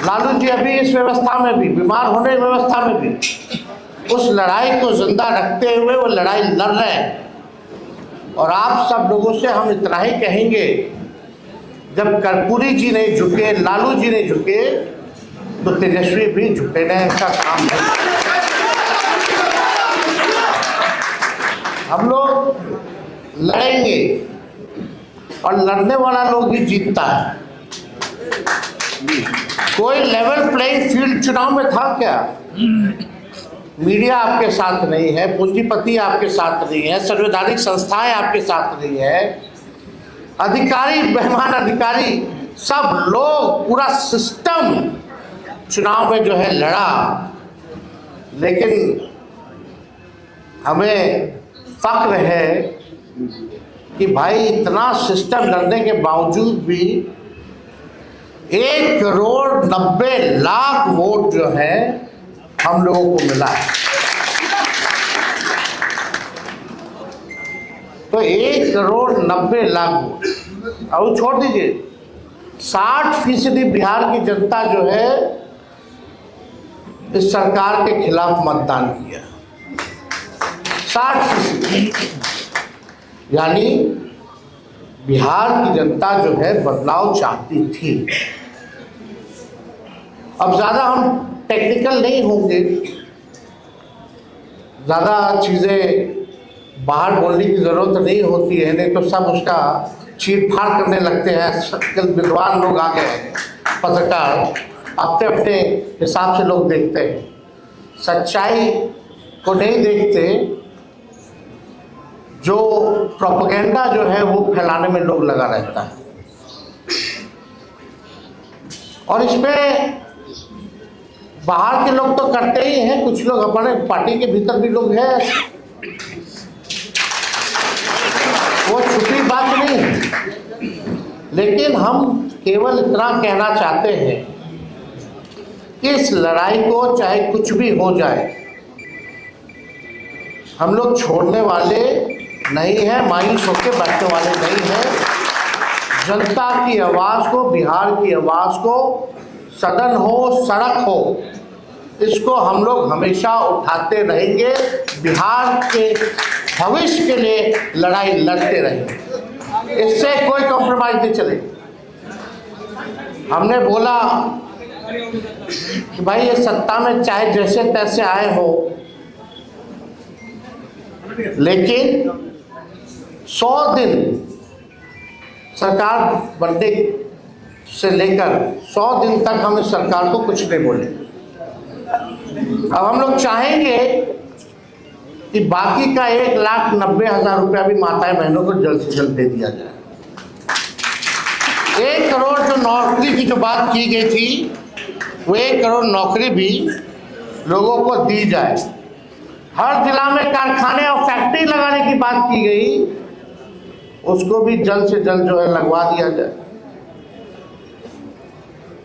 लालू जी अभी इस व्यवस्था में भी, बीमार होने की व्यवस्था में भी उस लड़ाई को जिंदा रखते हुए वो लड़ाई लड़ रहे हैं। और आप सब लोगों से हम इतना ही कहेंगे, जब कर्पूरी जी नहीं झुके, लालू जी नहीं झुके, तो तेजस्वी भी झुके नहीं, ऐसा काम नहीं। हम लोग लड़ेंगे और लड़ने वाला लोग ही जीतता है। कोई लेवल प्लेइंग फील्ड चुनाव में था क्या? मीडिया आपके साथ नहीं है, पूंजीपति आपके साथ नहीं है, संवैधानिक संस्थाएं आपके साथ नहीं है, अधिकारी, बेईमान अधिकारी, सब लोग, पूरा सिस्टम चुनाव में जो है लड़ा। लेकिन हमें फक्र है कि भाई इतना सिस्टम लड़ने के बावजूद भी 1,90,00,000 वोट जो है हम लोगों को मिला है। तो 1,90,00,000 वोट, और छोड़ दीजिए 60% बिहार की जनता जो है इस सरकार के खिलाफ मतदान किया। 60%, यानी बिहार की जनता जो है बदलाव चाहती थी। अब ज़्यादा हम टेक्निकल नहीं होंगे, ज़्यादा चीज़ें बाहर बोलने की ज़रूरत नहीं होती है, नहीं तो सब उसका चीर फाड़ करने लगते हैं। विद्वान लोग आ गए हैं, पत्रकार अपने अपने हिसाब से लोग देखते हैं, सच्चाई को नहीं देखते। जो प्रोपेगेंडा जो है वो फैलाने में लोग लगा रहता है। और इसमें बाहर के लोग तो करते ही हैं, कुछ लोग अपने पार्टी के भीतर भी लोग हैं, वो छुपी बात नहीं है। लेकिन हम केवल इतना कहना चाहते हैं कि इस लड़ाई को चाहे कुछ भी हो जाए, हम लोग छोड़ने वाले नहीं है, मायूस होकर बैठने वाले नहीं है। जनता की आवाज़ को, बिहार की आवाज़ को, सदन हो, सड़क हो, इसको हम लोग हमेशा उठाते रहेंगे। बिहार के भविष्य के लिए लड़ाई लड़ते रहेंगे, इससे कोई कॉम्प्रोमाइज नहीं चलेगी। हमने बोला कि भाई ये सत्ता में चाहे जैसे तैसे आए हो, लेकिन 100 दिन सरकार बनने से लेकर 100 दिन तक हम इस सरकार को कुछ नहीं बोले। अब हम लोग चाहेंगे कि बाकी का 1,90,000 रुपया भी माताएं बहनों को जल्द से जल्द दे दिया जाए। 1 करोड़ जो नौकरी की जो बात की गई थी, वो 1 करोड़ नौकरी भी लोगों को दी जाए। हर जिला में कारखाने और फैक्ट्री लगाने की बात की गई, उसको भी जल्द से जल्द जो है लगवा दिया जाए।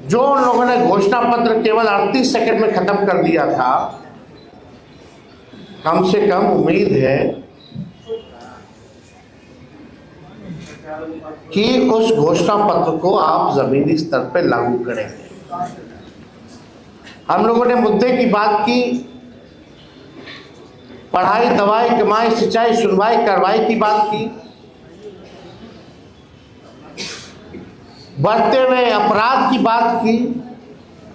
जो उन लोगों ने घोषणा पत्र केवल 38 सेकंड में खत्म कर दिया था, कम से कम उम्मीद है कि उस घोषणा पत्र को आप जमीनी स्तर पर लागू करेंगे। हम लोगों ने मुद्दे की बात की, पढ़ाई, दवाई, कमाई, सिंचाई, सुनवाई, कार्रवाई की बात की, बढ़ते हुए अपराध की बात की।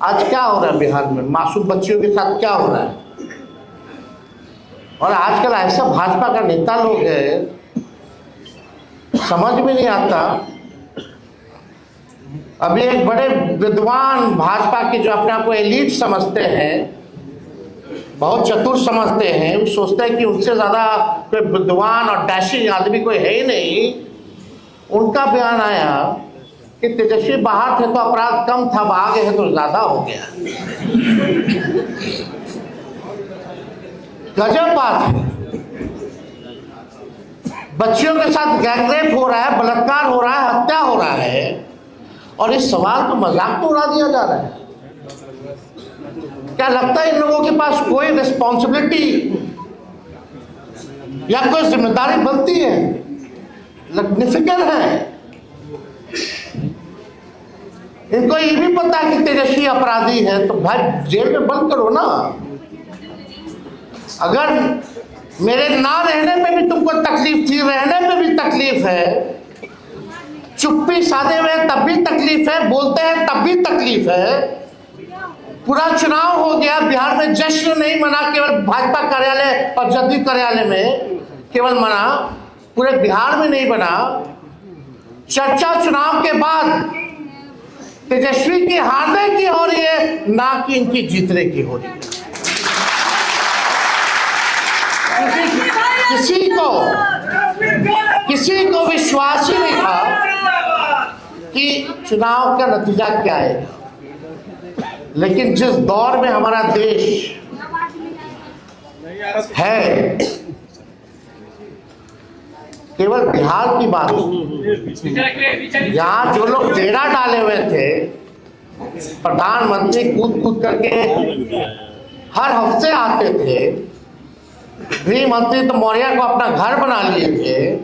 आज क्या हो रहा है बिहार में? मासूम बच्चियों के साथ क्या हो रहा है? और आजकल ऐसा भाजपा का नेता लोग है, समझ में नहीं आता। अभी एक बड़े विद्वान भाजपा के जो अपने आप को एलीट समझते हैं, बहुत चतुर समझते हैं, वो सोचते हैं कि उनसे ज़्यादा कोई विद्वान और डैशिंग आदमी कोई है ही नहीं। उनका बयान आया कि तेजस्वी बाहर थे तो अपराध कम था, अब आ गए हैं तो ज़्यादा हो गया। गजब बात है। बच्चियों के साथ गैंगरेप हो रहा है, बलात्कार हो रहा है, हत्या हो रहा है, और इस सवाल को मजाक में उड़ा दिया जा रहा है। क्या लगता है इन लोगों के पास कोई रिस्पॉन्सिबिलिटी या कोई जिम्मेदारी बनती है? निफिकर है। इनको ये भी पता है कि तेजस्वी अपराधी है तो भाई जेल में बंद करो ना। अगर मेरे ना रहने पे भी तुमको तकलीफ थी, रहने पे भी तकलीफ है, चुप्पी साधे हुए तब भी तकलीफ है, बोलते हैं तब भी तकलीफ है। पूरा चुनाव हो गया, बिहार में जश्न नहीं मना केवल भाजपा कार्यालय और जदयू कार्यालय में केवल मना, पूरे बिहार में नहीं बना। चर्चा चुनाव के बाद तेजस्वी की हारने की हो रही है, ना कि इनकी जीतने की हो रही है। किसी को विश्वास ही नहीं था कि चुनाव का नतीजा क्या है। लेकिन जिस दौर में हमारा देश है, केवल बिहार की बात नहीं, यहाँ जो लोग डेरा डाले हुए थे, प्रधानमंत्री कूद कूद करके हर हफ्ते आते थे, गृह मंत्री तो मौर्य को अपना घर बना लिए थे,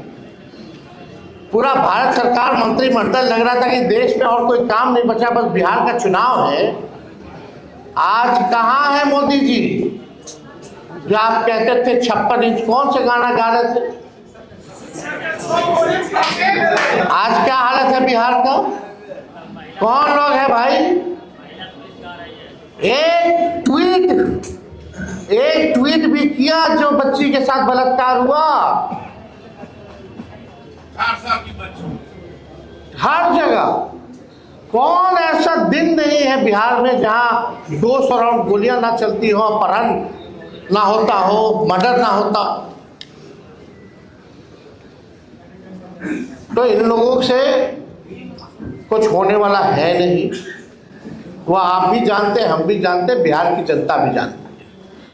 पूरा भारत सरकार मंत्रिमंडल लग रहा था कि देश में और कोई काम नहीं बचा, बस बिहार का चुनाव है। आज कहाँ है मोदी जी जो आप कहते थे 56 इंच, कौन से गाना गा रहे थे? आज क्या हालत है बिहार का? कौन लोग है भाई? एक ट्वीट भी किया जो बच्ची के साथ बलात्कार हुआ? हर जगह। कौन ऐसा दिन नहीं है बिहार में जहां 200 राउंड गोलियां ना चलती हो, अपहरण ना होता हो, मर्डर ना होता। तो इन लोगों से कुछ होने वाला है नहीं। वह आप भी जानते, हम भी जानते, बिहार की जनता भी जानती।